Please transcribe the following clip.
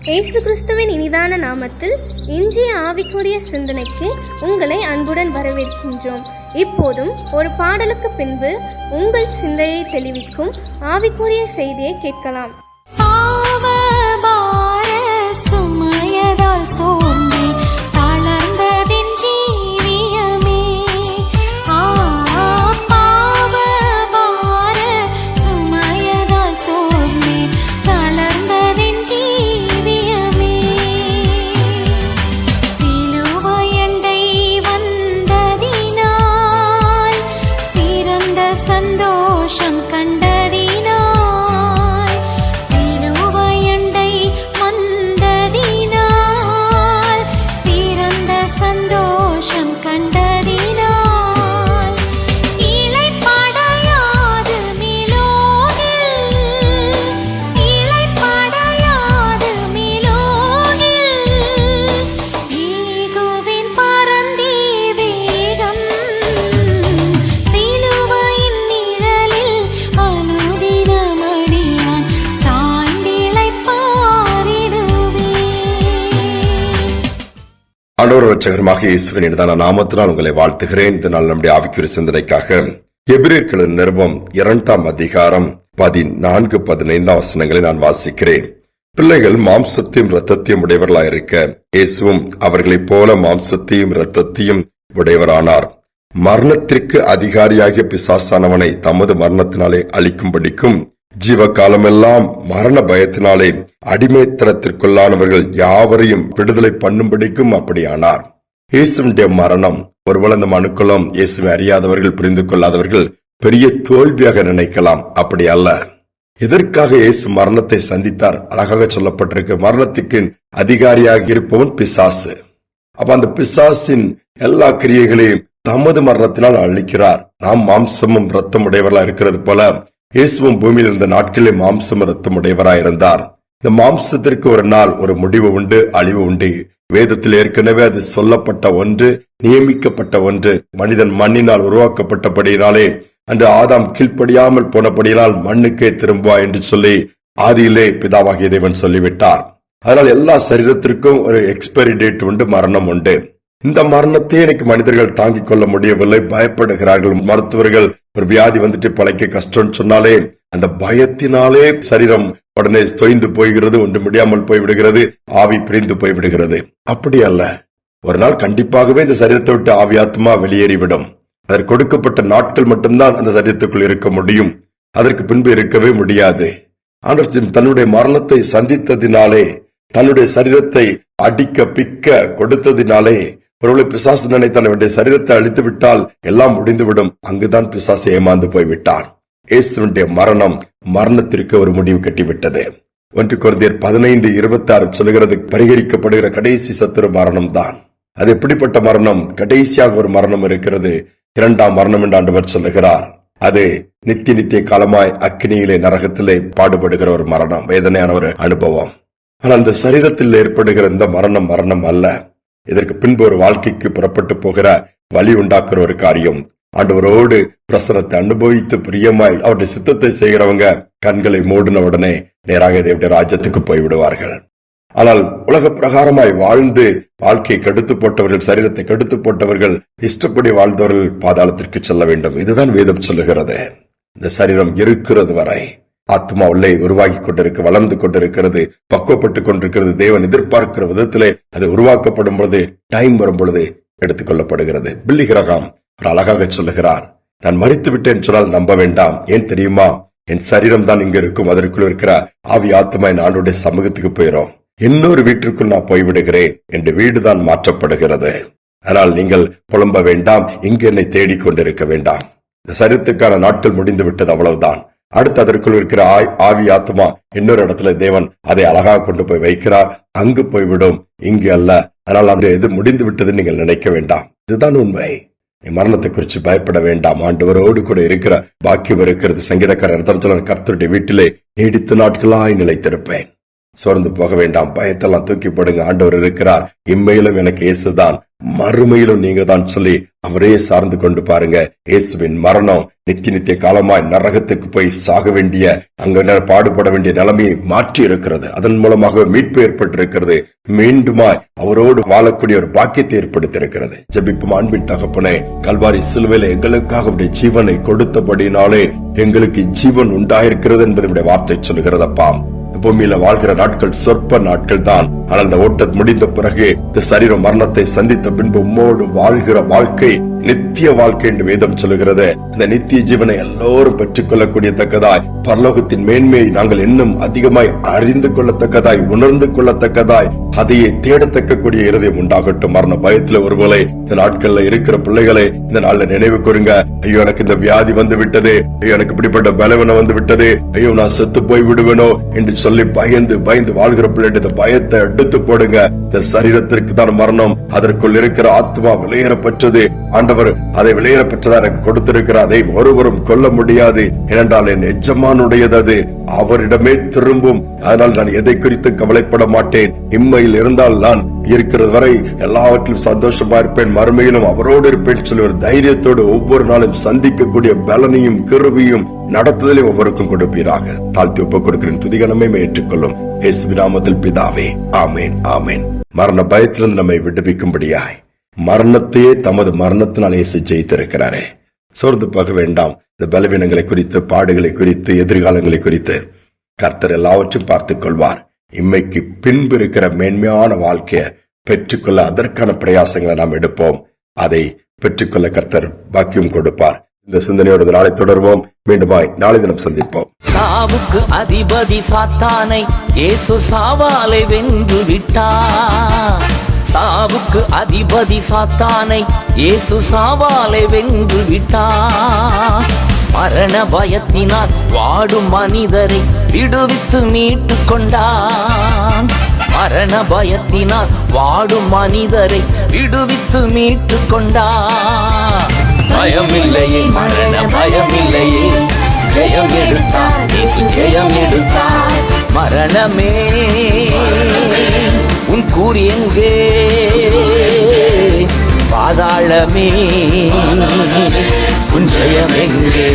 இயேசு கிறிஸ்துவின் இனிதான நாமத்தில் இன்றைய ஆவிக்குரிய சிந்தனைக்கு உங்களை அன்புடன் வரவேற்கின்றோம். இப்போதும் ஒரு பாடலுக்கு பின்பு உங்கள் சிந்தையை தெளிவிக்கும் ஆவிக்குரிய செய்தியை கேட்கலாம். ஆண்டவர் இரட்சகருமாக இயேசுவின் இனிதான நாமத்தினால் உங்களை வாழ்த்துகிறேன். இந்த நாள் நம்முடைய ஆவிக்குரிய சிந்தனைக்காக எபிரேயர்களின் நிருபம் 2ஆம் அதிகாரம் 14-15 வசனங்களை நான் வாசிக்கிறேன். பிள்ளைகள் மாம்சத்தையும் இரத்தத்தையும் உடையவர்களாயிருக்க இயேசுவும் அவர்களைப் போல மாம்சத்தையும் இரத்தத்தையும் உடையவரானார். மரணத்திற்கு அதிகாரியாகிய பிசாசானவனை தமது மரணத்தினாலே அழிக்கும்படிக்கும் ஜீவகாலமெல்லாம் மரண பயத்தினாலே அடிமைத்தனத்திற்குள்ளானவர்கள் யாவரையும் விடுதலை பண்ணும்படிக்கும் அப்படியானார். இயேசுவினுடைய மரணம் ஒருவேளை இந்த மனுக்குளம் இயேசுவை அறியாதவர்கள் புரிந்து கொள்ளாதவர்கள் பெரிய தோல்வியாக நினைக்கலாம். அப்படி அல்ல. எதற்காக இயேசு மரணத்தை சந்தித்தார்? அழகாக சொல்லப்பட்டிருக்கு. மரணத்துக்கு அதிகாரியாக இருப்பவன் பிசாசு. அப்ப அந்த பிசாசின் எல்லா கிரியைகளையும் தமது மரணத்தினால் அழிக்கிறார். நாம் மாம்சமும் இரத்தம் உடையவர்களா இருக்கிறது போல இயேசுவும் பூமியில் இருந்த நாட்களிலே மாம்சம் இரத்தம் உடையவராயிருந்தார். இந்த மாம்சத்திற்கு ஒரு நாள் ஒரு முடிவு உண்டு, அழிவு உண்டு. வேதத்தில் ஏற்கனவே அது சொல்லப்பட்ட ஒன்று, நியமிக்கப்பட்ட ஒன்று. மனிதன் மண்ணினால் உருவாக்கப்பட்டபடியினாலே அன்று ஆதாம் கீழ்ப்படியாமல் போனபடியினால் மண்ணுக்கே திரும்புவா என்று சொல்லி ஆதியிலே பிதாவாகிய தேவன் சொல்லிவிட்டார். அதனால் எல்லா சரீரத்திற்கும் ஒரு எக்ஸ்பைரி டேட் உண்டு, மரணம் உண்டு. இந்த மரணத்தை எனக்கு மனிதர்கள் தாங்கிக் கொள்ள முடியவில்லை, பயப்படுகிறார்கள். மருத்துவர்கள் ஒரு வியாதி வந்துட்டு பழைக்க கஷ்டம் சொன்னாலே அந்த பயத்தினாலே சரீரம் உடனே தொய்ந்து போய்கிறது, ஒன்று முடியாமல் போய்விடுகிறது, ஆவி பிரிந்து போய்விடுகிறது. அப்படி அல்ல. ஒரு நாள் கண்டிப்பாகவே இந்த சரீரத்தை விட்டு ஆவி ஆத்மா வெளியேறிவிடும். அதற்கு கொடுக்கப்பட்ட நாட்கள் மட்டும்தான் அந்த சரீரத்துக்குள் இருக்க முடியும். அதற்கு பின்பு இருக்கவே முடியாது. ஆனால் தன்னுடைய மரணத்தை சந்தித்ததினாலே, தன்னுடைய சரீரத்தை அடிக்க பிக்க கொடுத்ததினாலே, ஒருவேளை பிசாசு நினைத்தான் அவனுடைய சரீரத்தை அழித்து விட்டால் எல்லாம் முடிந்துவிடும். அங்குதான் பிசாசு ஏமாந்து போய்விட்டான். இயேசுவினுடைய மரணம் மரணத்திற்கு ஒரு முடிவு கட்டிவிட்டது. 1 கொரிந்தியர் 15:26 சொல்லுகிறது, பரிகரிக்கப்படுகிற கடைசி சத்துரு மரணம் தான். அது எப்படிப்பட்ட மரணம்? கடைசியாக ஒரு மரணம் இருக்கிறது, 2ஆம் மரணம் என்று ஆண்டவர் சொல்லுகிறார். அது நித்திய காலமாய் அக்கினியிலே நரகத்திலே பாடுபடுகிற ஒரு மரணம், வேதனையான ஒரு அனுபவம். ஆனால் அந்த சரீரத்தில் ஏற்படுகிற இந்த மரணம் அல்ல. இதற்கு பின்பு ஒரு வாழ்க்கைக்கு புறப்பட்டு போகிற வழி உண்டாக்குற ஒரு காரியம். ஆண்டவரோடு பிரசனத்தை அனுபவித்து பிரியமாய் அவருடைய சித்தத்தை செய்கிறவங்க கண்களை மூடின உடனே நேராக தேவனுடைய ராஜ்யத்துக்கு போய்விடுவார்கள். ஆனால் உலக பிரகாரமாய் வாழ்ந்து வாழ்க்கையை கெடுத்து போட்டவர்கள், சரீரத்தை கெடுத்து போட்டவர்கள், இஷ்டப்படி வாழ்ந்தவர்கள் பாதாளத்திற்கு செல்ல வேண்டும். இதுதான் வேதம் சொல்லுகிறது. இந்த சரீரம் இருக்கிறது வரை ஆத்மா உள்ளே உருவாகி கொண்டிருக்க, வளர்ந்து கொண்டிருக்கிறது, பக்குவப்பட்டுக் கொண்டிருக்கிறது. தேவன் எதிர்பார்க்கிற விதத்திலே அது உருவாக்கப்படும் பொழுது, டைம் வரும் பொழுது எடுத்துக் கொள்ளப்படுகிறது. பில்லி கிரஹாம் ஒரு அழகாக சொல்லுகிறார், நான் மரித்து விட்டேன் சொன்னால் நம்ப வேண்டாம். ஏன் தெரியுமா? என் சரீரம் தான் இங்க இருக்கும், அதற்குள் இருக்கிற ஆவி ஆத்மா என் ஆண்டோடைய சமூகத்துக்கு போயிடும். இன்னொரு வீட்டிற்குள் நான் போய்விடுகிறேன் என்று வீடுதான் மாற்றப்படுகிறது. ஆனால் நீங்கள் புலம்ப வேண்டாம், இங்கு என்னை தேடிக் கொண்டிருக்க வேண்டாம். இந்த சரீரத்துக்கான நாட்கள் முடிந்து விட்டது, அவ்வளவுதான். அடுத்து அதற்குள் இருக்கிற ஆவி ஆத்மா இன்னொரு இடத்துல தேவன் அதை அழகாக கொண்டு போய் வைக்கிறார். அங்கு போய்விடும், இங்கு அல்ல. அதனால் அந்த எது முடிந்து விட்டது நீங்கள் நினைக்க வேண்டாம். இதுதான் உண்மை. மரணத்தை குறித்து பயப்பட வேண்டாம். ஆண்டவரோடு கூட இருக்கிற பாக்கியம் இருக்கிறது. சங்கீதக்காரர் கர்த்தருடைய வீட்டிலே நீடித்த நாட்களாய் நிலைத்திருப்பேன். சோர்ந்து போக வேண்டாம், பயத்தெல்லாம் தூக்கி போடுங்க. ஆண்டவர் இருக்கிறார். இம்மையிலும் எனக்கு இயேசுதான். மறுமையிலும் நீங்க தான் சொல்லி அவரே சார்ந்து கொண்டு பாருங்க. இயேசுவின் மரணம் நித்திய காலமாய் நரகத்துக்கு போய் சாக வேண்டிய, அங்க பாடுபட வேண்டிய நிலைமையை மாற்றி இருக்கிறது. அதன் மூலமாக மீட்பு ஏற்பட்டிருக்கிறது. மீண்டுமாய் அவரோடு வாழக்கூடிய ஒரு பாக்கியத்தை ஏற்படுத்தி இருக்கிறது. ஜெபிப்போம். அன்பின் தகப்பனே, கல்வாரி சிலுவையில எங்களுக்காக ஜீவனை கொடுத்தபடினாலே எங்களுக்கு ஜீவன் உண்டாயிருக்கிறது என்பதை வார்த்தை சொல்லுகிறதப்பா. பூமியில வாழ்கிற நாட்கள் சொற்ப நாட்கள் தான். ஆனால் அந்த ஓட்டம் முடிந்த பிறகு இந்த சரீர மரணத்தை சந்தித்த பின்பு உம்மோடு வாழ்கிற வாழ்க்கை நித்திய வாழ்க்கை என்று வேதம் சொல்லுகிறது. இந்த நித்திய ஜீவனை எல்லோரும் பெற்றுக் கொள்ளக்கூடியத்தக்கதாய், பரலோகத்தின் மேன்மையை நாங்கள் இன்னும் அதிகமாய் அறிந்து கொள்ளத்தக்கதாய், உணர்ந்து கொள்ளத்தக்கதாய், அதையே தேடத்தக்கக்கூடிய இருதயம் உண்டாகட்டும். மரண பயத்துல ஒருவேளை இந்த நாட்கள்ல இருக்கிற பிள்ளைகளை இந்த நாள்ல நினைவு கூறுங்க. ஐயோ, எனக்கு இந்த வியாதி வந்து விட்டது, ஐயோ எனக்கு இப்படிப்பட்ட பலவீனம் வந்து விட்டது, ஐயோ நான் செத்து போய் விடுவேனோ என்று சொல்லி பயந்து பயந்து வாழ்கிற பிள்ளைகிட்ட இந்த பயத்தை எடுத்து போடுங்க. இந்த சரீரத்திற்கு தான் மரணம், அதற்குள் இருக்கிற ஆத்மா விலையேறப்பட்டது. ஆண்டவர் அதை விலையேறப்பட்டதா எனக்கு கொடுத்திருக்கிறார். அதை ஒருவரும் கொல்ல முடியாது. ஏனென்றால் என் எஜமானுடையது, அது அவரிடமே திரும்பும். அதனால் நான் எதை குறித்து கவலைப்பட மாட்டேன். இம்மையில் இருந்தால் நான் இருக்கிறது வரை எல்லாவற்றிலும் சந்தோஷமா இருப்பேன், மறுமையிலும் அவரோடு இருப்பேன் சொல்லி ஒரு தைரியத்தோடு ஒவ்வொரு நாளும் சந்திக்கக்கூடிய பலனையும் கிருபையும் நடத்துதலையும் ஒவ்வொருக்கும் கொடுப்பீராக. தாழ்த்தி ஒப்புக் கொடுக்கிறேன். துதிகனமே ஏற்றுக்கொள்ளும் இயேசுவின் நாமத்தில் பிதாவே, ஆமேன், ஆமேன். மரண பயத்திலிருந்து நம்மை விடுவிக்கும்படியாய் மரணத்தையே தமது மரணத்தினால் இயேசு ஜெயித்திருக்கிறாரே. சோர்ந்து போக வேண்டாம். இந்த பலவீனங்களை குறித்து, பாடுகளை குறித்து, எதிர்காலங்களை குறித்து கர்த்தர் எல்லாவற்றையும் பார்த்துக் கொள்வார். இம்மைக்கு பின்பு இருக்கிற மேன்மையான வாழ்க்கையை பெற்றுக்கொள்ள அதற்கான பிரயாசங்களை நாம் எடுப்போம். அதை பெற்றுக்கொள்ள கர்த்தர் பாக்கியம் கொடுப்பார். இந்த சிந்தனையோடு நாளை தொடர்வோம். மீண்டுமாய் நாளை தினம் சந்திப்போம். சாவுக்கு அதிபதி சாத்தானை இயேசு சாவாலை வென்று விட்டார். சாவுக்கு அதிபதி சாத்தானை இயேசு சாவாலை வென்று விட்டார். மரண பயத்தினால் வாடும் மனிதரை விடுவித்து மீட்டு கொண்டான். மரண பயத்தினால் வாடும் மனிதரை விடுவித்து மீட்டு கொண்டான். பயமில்லையே, மரண பயமில்லையே, ஜெயம் எடுத்தார் இயேசு, ஜெயம் எடுத்தார். மரணமே உன் கூறி எங்கே, பாதாளமே உன் ஜெயம் எங்கே.